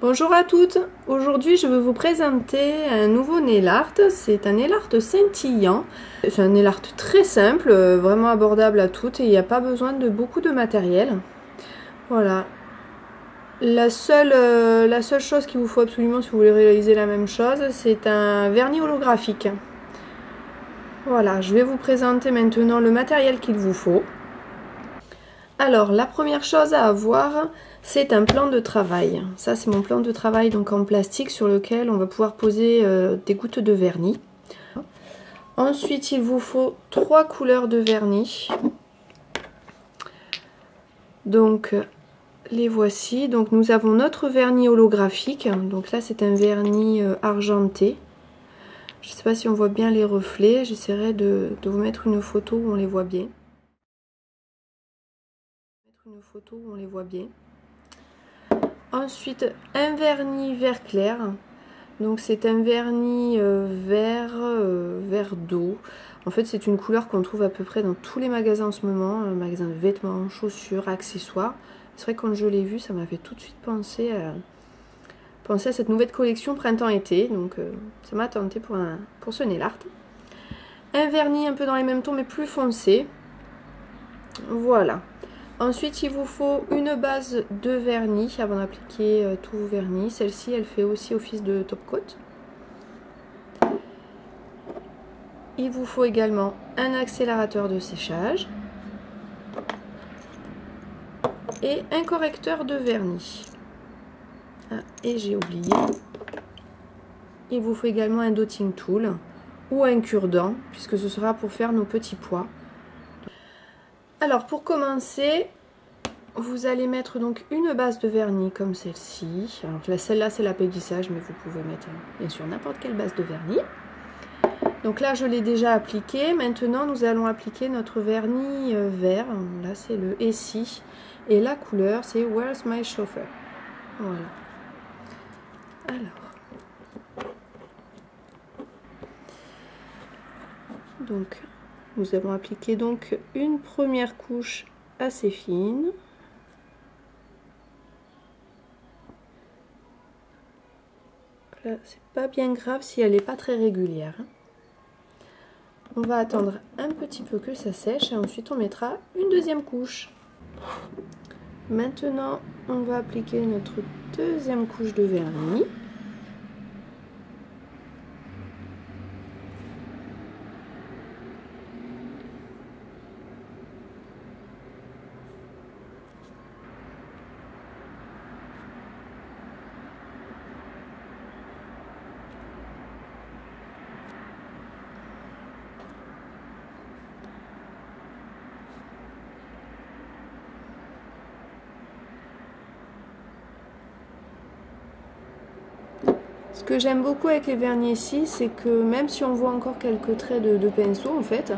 Bonjour à toutes, aujourd'hui je vais vous présenter un nouveau nail art, c'est un nail art scintillant. C'est un nail art très simple, vraiment abordable à toutes et il n'y a pas besoin de beaucoup de matériel. Voilà. La seule chose qu'il vous faut absolument si vous voulez réaliser la même chose, c'est un vernis holographique. Voilà, je vais vous présenter maintenant le matériel qu'il vous faut. Alors, la première chose à avoir, c'est un plan de travail. Ça, c'est mon plan de travail donc en plastique sur lequel on va pouvoir poser des gouttes de vernis. Ensuite, il vous faut 3 couleurs de vernis. Donc, les voici. Donc, nous avons notre vernis holographique. Donc là, c'est un vernis argenté. Je ne sais pas si on voit bien les reflets. J'essaierai de vous mettre une photo où on les voit bien. Ensuite, un vernis vert clair. Donc c'est un vernis vert d'eau. En fait, c'est une couleur qu'on trouve à peu près dans tous les magasins en ce moment. Magasins de vêtements, chaussures, accessoires. C'est vrai que quand je l'ai vu, ça m'a fait tout de suite penser à cette nouvelle collection printemps-été. Donc ça m'a tenté pour ce nail art. Un vernis un peu dans les mêmes tons mais plus foncé. Voilà. Ensuite, il vous faut une base de vernis avant d'appliquer tout vos vernis. Celle-ci, elle fait aussi office de top coat. Il vous faut également un accélérateur de séchage et un correcteur de vernis. Ah, et j'ai oublié. Il vous faut également un dotting tool ou un cure-dent puisque ce sera pour faire nos petits pois. Alors pour commencer, vous allez mettre donc une base de vernis comme celle-ci. Alors celle-là c'est l'apaiissage, mais vous pouvez mettre bien sûr n'importe quelle base de vernis. Donc là je l'ai déjà appliqué. Maintenant nous allons appliquer notre vernis vert. Là c'est le Essie et la couleur c'est Where's My Chauffeur. Voilà. Alors. Donc nous allons appliquer donc une première couche assez fine. Là, c'est pas bien grave si elle n'est pas très régulière. On va attendre un petit peu que ça sèche et ensuite on mettra une deuxième couche. Maintenant, on va appliquer notre deuxième couche de vernis. Ce que j'aime beaucoup avec les vernis ici, c'est que même si on voit encore quelques traits de pinceau, en fait,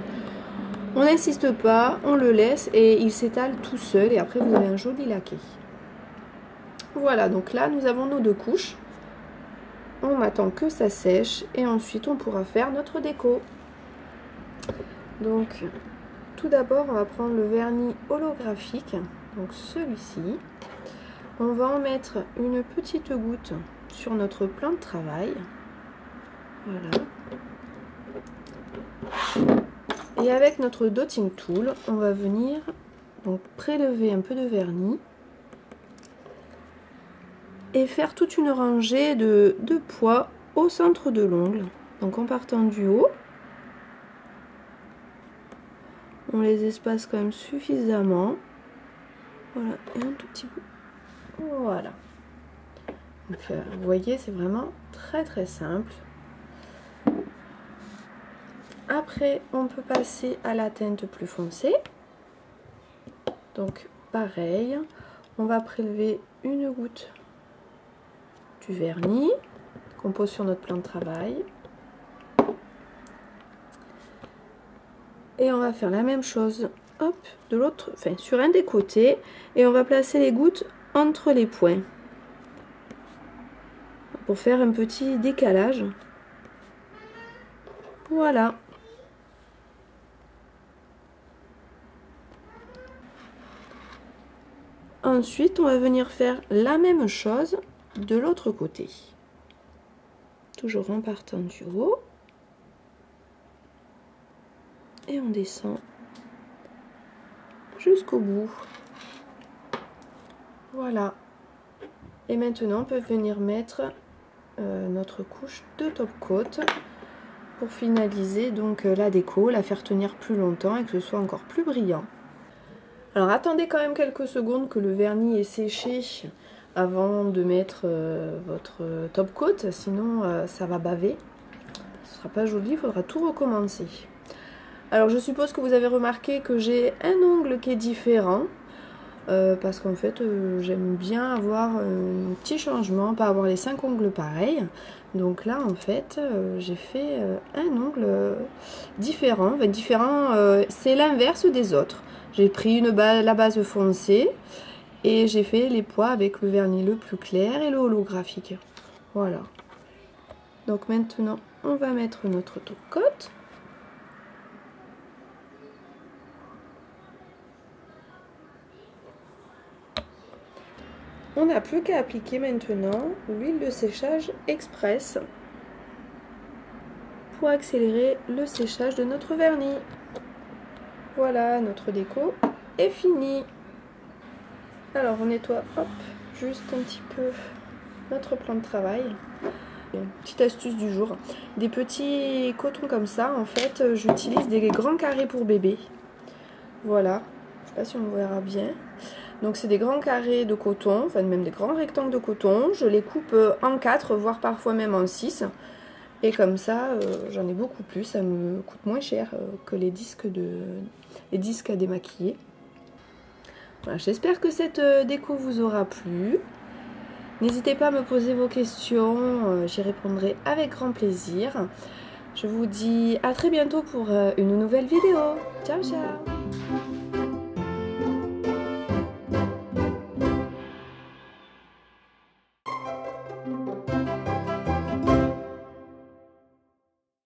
on n'insiste pas, on le laisse et il s'étale tout seul et après vous avez un joli laqué. Voilà, donc là nous avons nos deux couches. On attend que ça sèche et ensuite on pourra faire notre déco. Donc tout d'abord on va prendre le vernis holographique, donc celui-ci. On va en mettre une petite goutte sur notre plan de travail. Voilà. Et avec notre dotting tool, on va venir donc prélever un peu de vernis et faire toute une rangée de pois au centre de l'ongle. Donc en partant du haut, on les espace quand même suffisamment. Voilà, et un tout petit peu. Voilà. Donc vous voyez, c'est vraiment très simple. Après, on peut passer à la teinte plus foncée. Donc pareil, on va prélever une goutte du vernis qu'on pose sur notre plan de travail. Et on va faire la même chose, hop, de l'autre, enfin sur un des côtés, et on va placer les gouttes entre les points pour faire un petit décalage. Voilà. Ensuite, on va venir faire la même chose de l'autre côté. Toujours en partant du haut. Et on descend jusqu'au bout. Voilà. Et maintenant on peut venir mettre notre couche de top coat pour finaliser donc la déco, la faire tenir plus longtemps et que ce soit encore plus brillant. Alors attendez quand même quelques secondes que le vernis est séché avant de mettre votre top coat, sinon ça va baver, ce sera pas joli, il faudra tout recommencer. Alors je suppose que vous avez remarqué que j'ai un ongle qui est différent, parce qu'en fait j'aime bien avoir un petit changement, pas avoir les 5 ongles pareils. Donc là en fait j'ai fait un ongle différent, c'est l'inverse des autres. J'ai pris la base foncée et j'ai fait les pois avec le vernis le plus clair et le holographique. Voilà. Donc maintenant on va mettre notre top coat. On n'a plus qu'à appliquer maintenant l'huile de séchage express pour accélérer le séchage de notre vernis. Voilà, notre déco est finie. Alors on nettoie, hop, juste un petit peu notre plan de travail. Petite astuce du jour, des petits cotons comme ça, en fait j'utilise des grands carrés pour bébé. Voilà, je sais pas si on verra bien. Donc c'est des grands carrés de coton, enfin même des grands rectangles de coton. Je les coupe en 4, voire parfois même en 6. Et comme ça, j'en ai beaucoup plus. Ça me coûte moins cher que les disques à démaquiller. Voilà, j'espère que cette déco vous aura plu. N'hésitez pas à me poser vos questions, j'y répondrai avec grand plaisir. Je vous dis à très bientôt pour une nouvelle vidéo. Ciao, ciao!